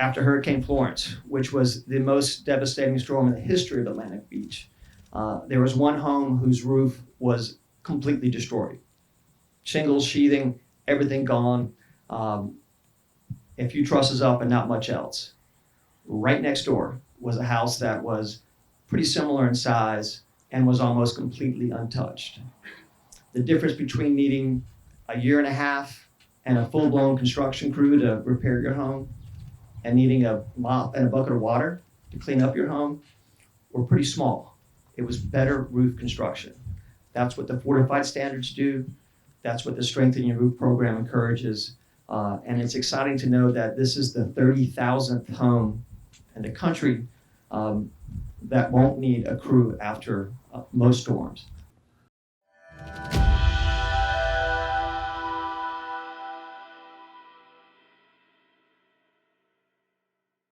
after Hurricane Florence, which was the most devastating storm in the history of Atlantic Beach. There was one home whose roof was completely destroyed. Shingles, sheathing, everything gone. A few trusses up and not much else. Right next door was a house that was pretty similar in size and was almost completely untouched. The difference between needing a year and a half and a full-blown construction crew to repair your home and needing a mop and a bucket of water to clean up your home were pretty small. It was better roof construction. That's what the Fortified standards do. That's what the Strengthen Your Roof program encourages. And it's exciting to know that this is the 30,000th home in the country that won't need a crew after most storms.